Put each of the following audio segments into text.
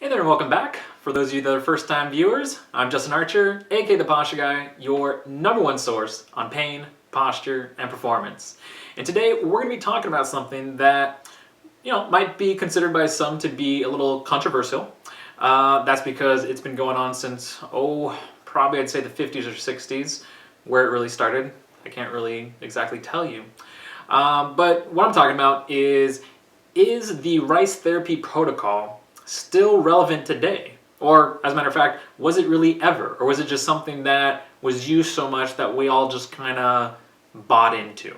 Hey there and welcome back. For those of you that are first-time viewers, I'm Justin Archer, aka The Posture Guy, your #1 source on pain, posture, and performance. And today we're going to be talking about something that, might be considered by some to be a little controversial. That's because it's been going on since, probably I'd say the 50s or 60s, where it really started. I can't really exactly tell you. But what I'm talking about is the rice therapy protocol still relevant today? Or, as a matter of fact, was it really ever? Or was it just something that was used so much that we all just kind of bought into?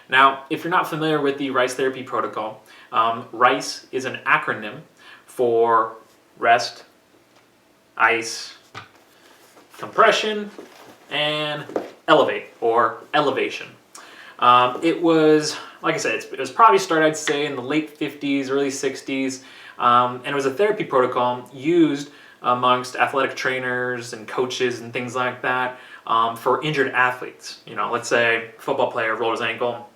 Now, if you're not familiar with the rice therapy protocol, RICE is an acronym for rest, ice, compression, and elevate, or elevation. It was, like I said, it was probably started, I'd say, in the late 50s, early 60s. And it was a therapy protocol used amongst athletic trainers and coaches and things like that for injured athletes. Let's say a football player rolled his ankle.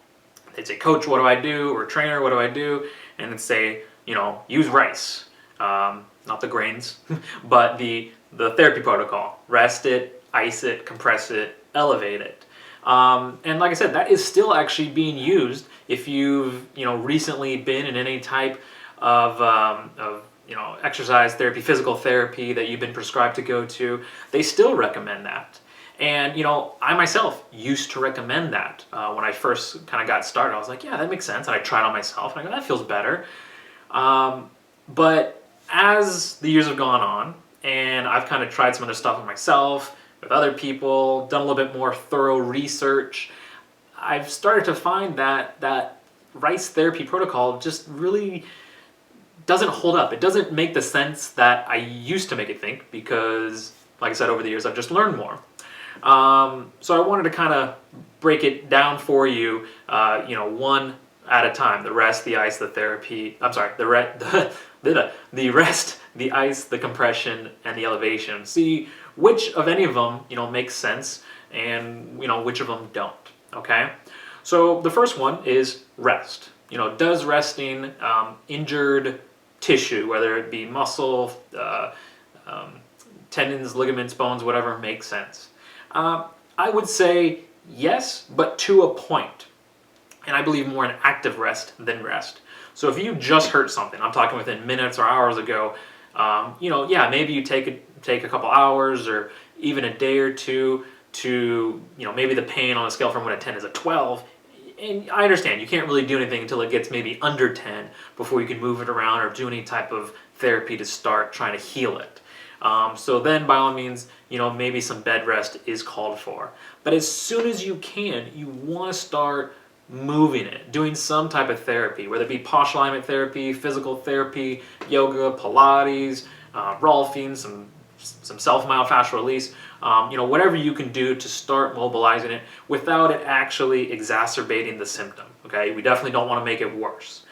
They'd say, "Coach, what do I do?" Or "Trainer, what do I do?" And they'd say, use RICE, not the grains, but the therapy protocol. Rest it, ice it, compress it, elevate it. And like I said, that is still actually being used if you've recently been in any type of exercise therapy, physical therapy that you've been prescribed to go to. They still recommend that. And I myself used to recommend that when I first kind of got started. I was like, yeah, that makes sense. And I tried on myself and I go, that feels better. But as the years have gone on and I've kind of tried some other stuff with myself, with other people, done a little bit more thorough research, I've started to find that RICE therapy protocol just really doesn't hold up. It doesn't make the sense that I used to make it think because, like I said, over the years I've just learned more. So I wanted to kind of break it down for you, one at a time. The rest, the ice, the therapy. I'm sorry, the rest, the ice, the compression, and the elevation. See which of any of them makes sense, and which of them don't. Okay. So the first one is rest. Does resting injured tissue, whether it be muscle, tendons, ligaments, bones, whatever, make sense? I would say yes, but to a point. And I believe more in active rest than rest. So if you just hurt something, I'm talking within minutes or hours ago, maybe you take a couple hours or even a day or two to, maybe the pain on a scale from 1 to 10 is a 12. And I understand you can't really do anything until it gets maybe under 10 before you can move it around or do any type of therapy to start trying to heal it. So then by all means, maybe some bed rest is called for. But as soon as you can, you want to start moving it, doing some type of therapy, whether it be posture alignment therapy, physical therapy, yoga, Pilates, Rolfing, some self-myofascial release, whatever you can do to start mobilizing it without it actually exacerbating the symptom. Okay, we definitely don't want to make it worse.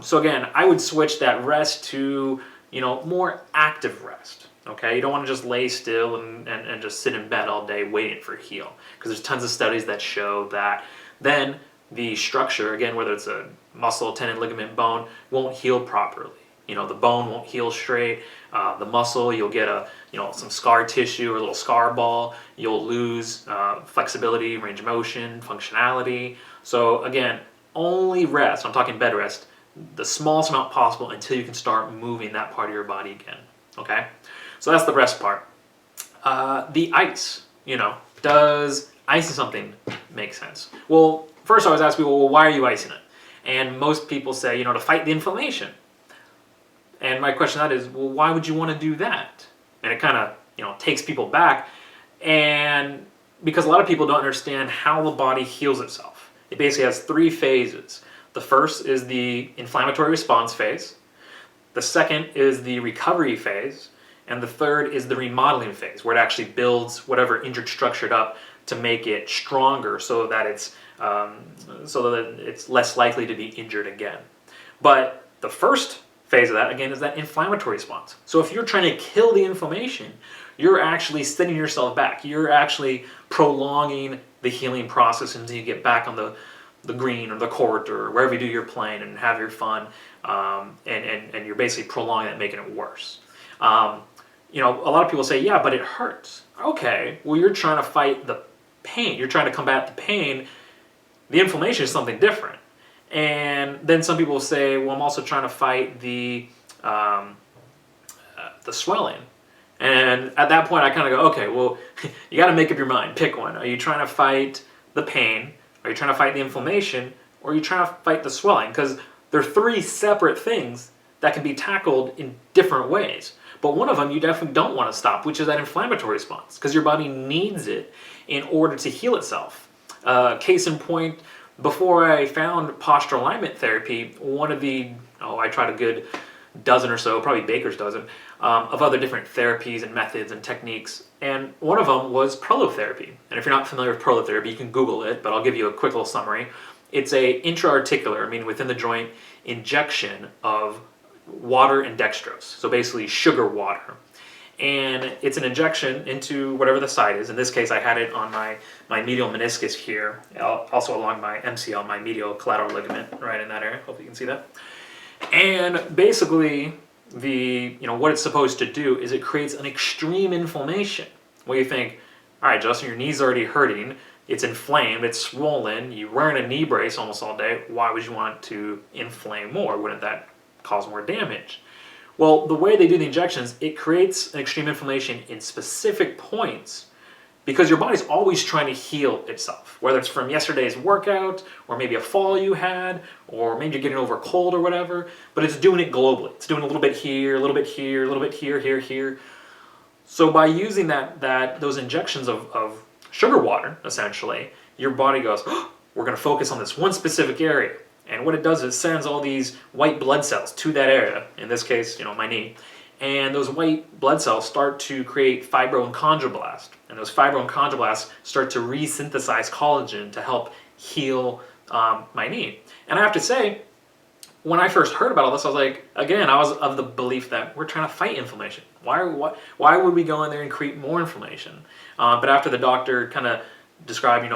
So again, I would switch that rest to more active rest. Okay, you don't want to just lay still and just sit in bed all day waiting for it to heal, because there's tons of studies that show that then the structure, again, whether it's a muscle, tendon, ligament, bone, won't heal properly. The bone won't heal straight. The muscle, you'll get some scar tissue or a little scar ball. You'll lose flexibility, range of motion, functionality. So again, only rest, I'm talking bed rest, the smallest amount possible until you can start moving that part of your body again. Okay? So that's the rest part. The ice, does icing something make sense? Well, first I was asking people, well, why are you icing it? And most people say, to fight the inflammation. And my question to that is, well, why would you want to do that? And it kind of, takes people back. And because a lot of people don't understand how the body heals itself. It basically has 3 phases. The first is the inflammatory response phase. The second is the recovery phase. And the third is the remodeling phase, where it actually builds whatever injured structure up to make it stronger so that it's less likely to be injured again. But the first phase of that, again, is that inflammatory response. So if you're trying to kill the inflammation, you're actually setting yourself back. You're actually prolonging the healing process until you get back on the green or the court or wherever you do your playing and have your fun, and you're basically prolonging it, making it worse. You know, a lot of people say, yeah, but it hurts. Okay, well, you're trying to fight the pain. You're trying to combat the pain. The inflammation is something different. And then some people say, well, I'm also trying to fight the swelling. And at that point, I kind of go, okay, well, you got to make up your mind. Pick one. Are you trying to fight the pain? Are you trying to fight the inflammation? Or are you trying to fight the swelling? Because they're three separate things that can be tackled in different ways. But one of them you definitely don't want to stop, which is that inflammatory response, because your body needs it in order to heal itself. Case in point, before I found posture alignment therapy, one of the, I tried a good dozen or so, probably baker's dozen, of other different therapies and methods and techniques. And one of them was prolotherapy. And if you're not familiar with prolotherapy, you can Google it, but I'll give you a quick little summary. It's a intra-articular, meaning within the joint, injection of water and dextrose, so basically sugar water. And it's an injection into whatever the site is. In this case, I had it on my medial meniscus here, also along my MCL, my medial collateral ligament, right in that area. Hope you can see that. And basically, what it's supposed to do is it creates an extreme inflammation. Well, you think, all right, Justin, your knee's already hurting. It's inflamed, it's swollen. You're wearing a knee brace almost all day. Why would you want to inflame more? Wouldn't that cause more damage? Well, the way they do the injections, it creates an extreme inflammation in specific points because your body's always trying to heal itself, whether it's from yesterday's workout or maybe a fall you had, or maybe you're getting over a cold or whatever, but it's doing it globally. It's doing a little bit here, a little bit here, a little bit here, here, here. So by using those injections of sugar water, essentially, your body goes, oh, we're going to focus on this one specific area. And what it does is it sends all these white blood cells to that area, in this case, my knee. And those white blood cells start to create fibro and chondroblast. And those fibro and chondroblasts start to resynthesize collagen to help heal my knee. And I have to say, when I first heard about all this, I was like, again, I was of the belief that we're trying to fight inflammation. Why would we go in there and create more inflammation? But after the doctor kind of describe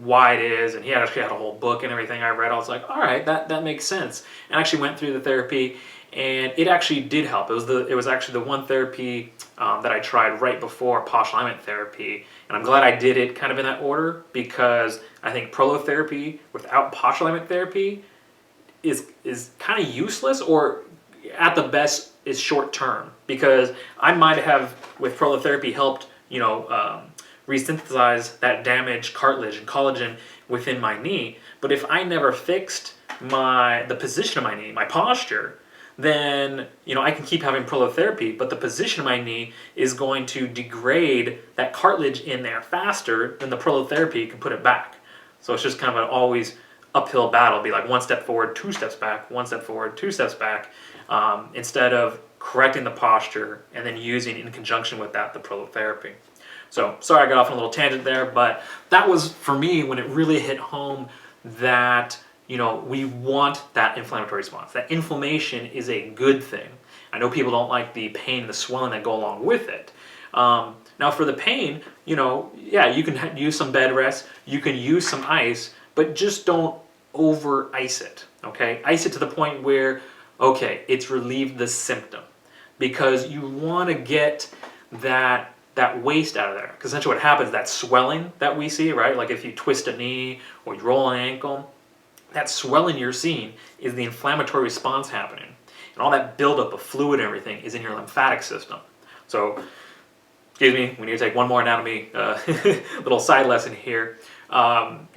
why it is, and he actually had a whole book and everything I read, I was like, all right, that makes sense. And I actually went through the therapy, and it actually did help. It was actually the one therapy that I tried right before posture alignment therapy, and I'm glad I did it kind of in that order, because I think prolotherapy without posture alignment therapy is kind of useless, or at the best is short term, because I might have with prolotherapy helped resynthesize that damaged cartilage and collagen within my knee. But if I never fixed the position of my knee, my posture, then I can keep having prolotherapy, but the position of my knee is going to degrade that cartilage in there faster than the prolotherapy can put it back. So it's just kind of an always uphill battle. It'll be like one step forward, two steps back, one step forward, two steps back, instead of correcting the posture and then using in conjunction with that the prolotherapy. So, sorry I got off on a little tangent there, but that was, for me, when it really hit home that, we want that inflammatory response. That inflammation is a good thing. I know people don't like the pain and the swelling that go along with it. Now, for the pain, you can use some bed rest, you can use some ice, but just don't over ice it, okay? Ice it to the point where, okay, it's relieved the symptom, because you want to get that waste out of there. Because essentially what happens, that swelling that we see, right? Like if you twist a knee or you roll an ankle, that swelling you're seeing is the inflammatory response happening. And all that buildup of fluid and everything is in your lymphatic system. So, excuse me, we need to take one more anatomy little side lesson here. You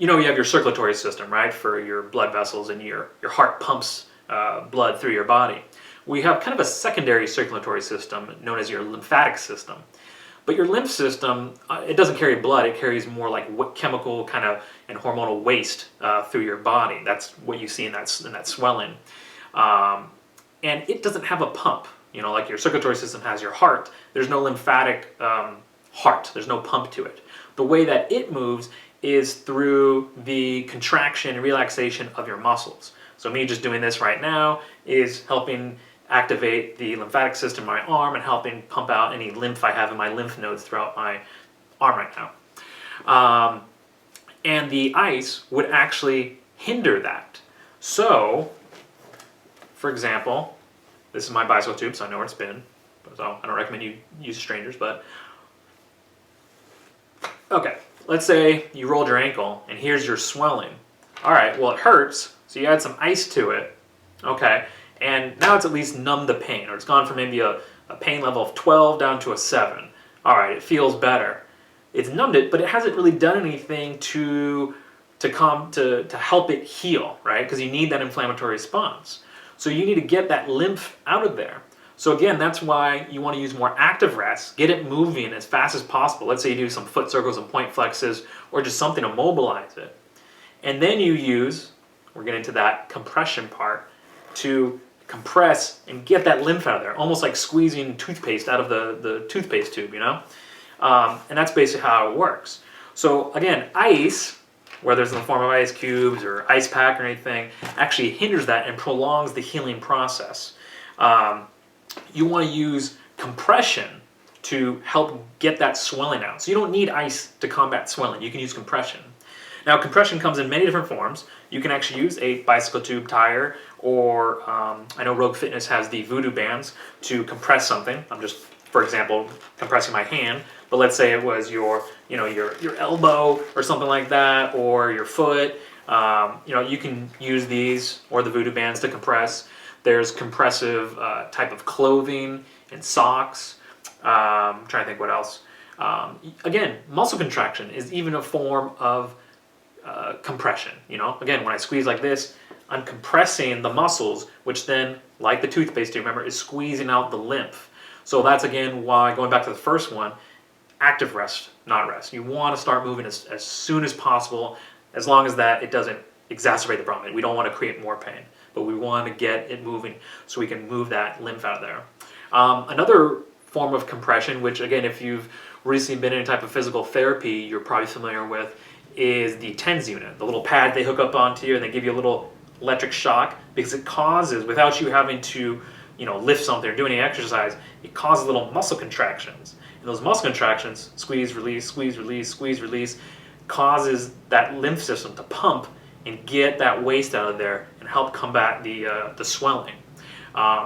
have your circulatory system, right? For your blood vessels, and your heart pumps blood through your body. We have kind of a secondary circulatory system known as your lymphatic system. But your lymph system, it doesn't carry blood, it carries more like chemical kind of and hormonal waste through your body. That's what you see in that swelling. And it doesn't have a pump. Like your circulatory system has your heart, there's no lymphatic heart, there's no pump to it. The way that it moves is through the contraction and relaxation of your muscles. So me just doing this right now is helping activate the lymphatic system in my arm and helping pump out any lymph I have in my lymph nodes throughout my arm right now. And the ice would actually hinder that. So, for example, this is my bicycle tube, so I know where it's been. So I don't recommend you use strangers, but okay. Let's say you rolled your ankle and here's your swelling. All right, well it hurts, so you add some ice to it, okay, and now it's at least numbed the pain, or it's gone from maybe a pain level of 12 down to a 7. All right, it feels better. It's numbed it, but it hasn't really done anything to help it heal, right? Because you need that inflammatory response. So you need to get that lymph out of there. So again, that's why you want to use more active rest. Get it moving as fast as possible. Let's say you do some foot circles and point flexes, or just something to mobilize it. And then you use, we're getting to that compression part, to compress and get that lymph out of there, almost like squeezing toothpaste out of the toothpaste tube, you know? And that's basically how it works. So again, ice, whether it's in the form of ice cubes or ice pack or anything, actually hinders that and prolongs the healing process. You want to use compression to help get that swelling out. So you don't need ice to combat swelling. You can use compression. Now, compression comes in many different forms. You can actually use a bicycle tube tire, or I know Rogue Fitness has the voodoo bands to compress something. I'm just, for example, compressing my hand. But let's say it was your elbow or something like that, or your foot. You can use these or the voodoo bands to compress. There's compressive type of clothing and socks. I'm trying to think what else. Again, muscle contraction is even a form of compression. Again, when I squeeze like this, I'm compressing the muscles, which then, like the toothpaste, do you remember, is squeezing out the lymph. So that's again why, going back to the first one, active rest, not rest. You want to start moving as soon as possible, as long as that it doesn't exacerbate the problem. We don't want to create more pain, but we want to get it moving so we can move that lymph out of there. Another form of compression, which again, if you've recently been in a type of physical therapy, you're probably familiar with, is the TENS unit, the little pad they hook up onto you and they give you a little electric shock, because it causes, without you having to lift something or do any exercise, it causes little muscle contractions. And those muscle contractions, squeeze, release, squeeze, release, squeeze, release, causes that lymph system to pump and get that waste out of there and help combat the swelling.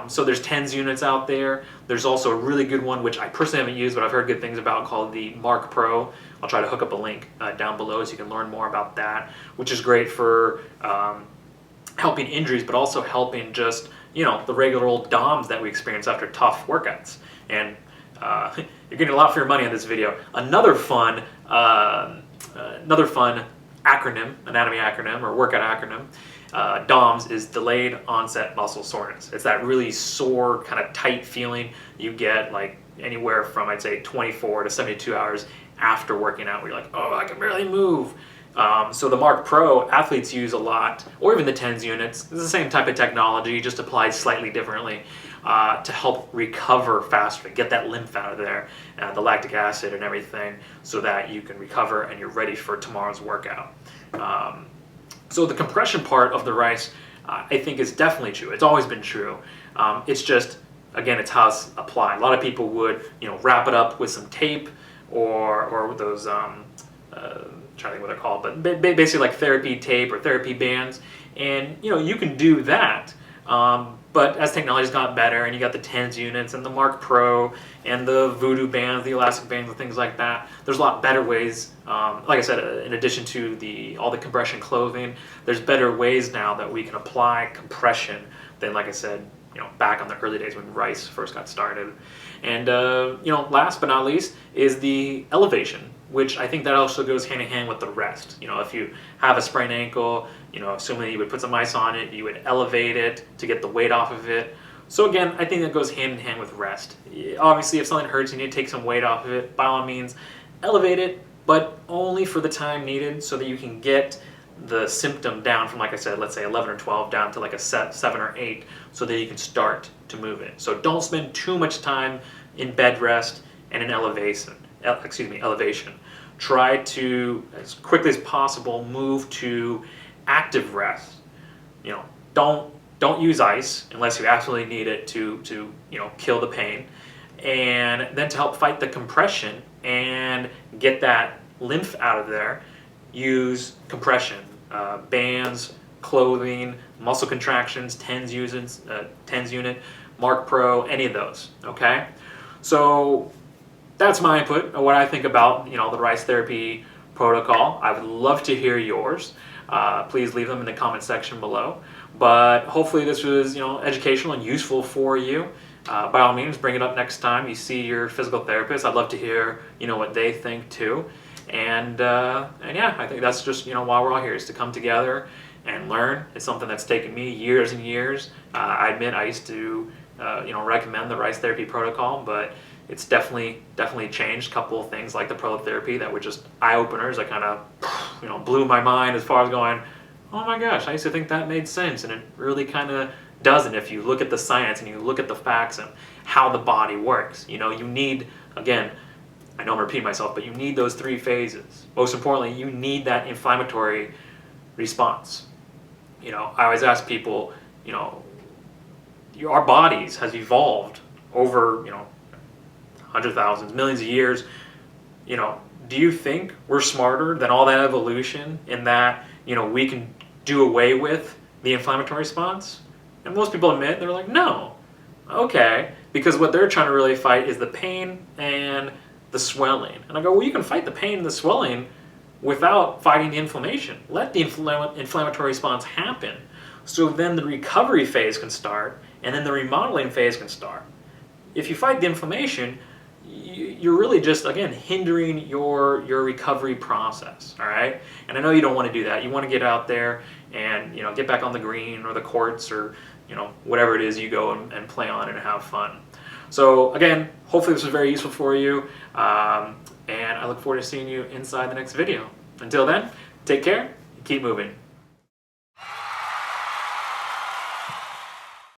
So there's TENS units out there. There's also a really good one, which I personally haven't used, but I've heard good things about, called the Mark Pro. I'll try to hook up a link down below so you can learn more about that, which is great for helping injuries, but also helping just, the regular old DOMs that we experience after tough workouts. And you're getting a lot for your money on this video. Another fun acronym, anatomy acronym or workout acronym, DOMS, is delayed onset muscle soreness. It's that really sore, kind of tight feeling you get like anywhere from, I'd say, 24 to 72 hours after working out, where you're like, oh, I can barely move. So the Mark Pro athletes use a lot, or even the TENS units. It's the same type of technology, just applied slightly differently, to help recover faster, get that lymph out of there, the lactic acid and everything, so that you can recover and you're ready for tomorrow's workout. So the compression part of the rice, I think, is definitely true. It's always been true. It's just, again, it's how it's applied. A lot of people would, wrap it up with some tape or with those, I'm trying to think what they're called, but basically like therapy tape or therapy bands. And, you can do that. But as technology's gotten better, and you got the TENS units and the Mark Pro and the voodoo bands, the elastic bands and things like that, there's a lot better ways. Like I said, in addition to all the compression clothing, there's better ways now that we can apply compression than, like I said, back on the early days when rice first got started. And last but not least is the elevation, which I think that also goes hand in hand with the rest. If you have a sprained ankle, assuming you would put some ice on it, you would elevate it to get the weight off of it. So again, I think that goes hand in hand with rest. Obviously, if something hurts, you need to take some weight off of it. By all means, elevate it, but only for the time needed, so that you can get the symptom down from, like I said, let's say 11 or 12 down to like a 7 or 8, so that you can start to move it. So don't spend too much time in bed rest and in elevation. Try to, as quickly as possible, move to active rest. Don't use ice unless you absolutely need it to kill the pain. And then to help fight the compression and get that lymph out of there, use compression bands, clothing, muscle contractions, TENS unit, Mark Pro, any of those, okay? So that's my input of what I think about, the rice therapy protocol. I would love to hear yours. Please leave them in the comment section below. But hopefully this was, educational and useful for you. By all means, bring it up next time you see your physical therapist. I'd love to hear, what they think too. And yeah, I think that's just, why we're all here, is to come together and learn. It's something that's taken me years and years. I admit I used to, recommend the rice therapy protocol, but it's definitely changed. A couple of things like the prolotherapy that were just eye-openers that kind of, blew my mind as far as going, oh my gosh, I used to think that made sense, and it really kind of doesn't if you look at the science and you look at the facts and how the body works. You need, again, I know I'm repeating myself, but you need those 3 phases. Most importantly, you need that inflammatory response. I always ask people, our bodies has evolved over, hundreds of thousands, millions of years. Do you think we're smarter than all that evolution in that, we can do away with the inflammatory response? And most people admit, they're like, no. Okay, because what they're trying to really fight is the pain and the swelling. And I go, well, you can fight the pain and the swelling without fighting the inflammation. Let the inflammatory response happen. So then the recovery phase can start, and then the remodeling phase can start. If you fight the inflammation, you're really just, again, hindering your recovery process, all right? And I know you don't want to do that. You want to get out there and, get back on the green or the courts or, whatever it is you go and play on and have fun. So again, hopefully this was very useful for you, and I look forward to seeing you inside the next video. Until then, take care, keep moving.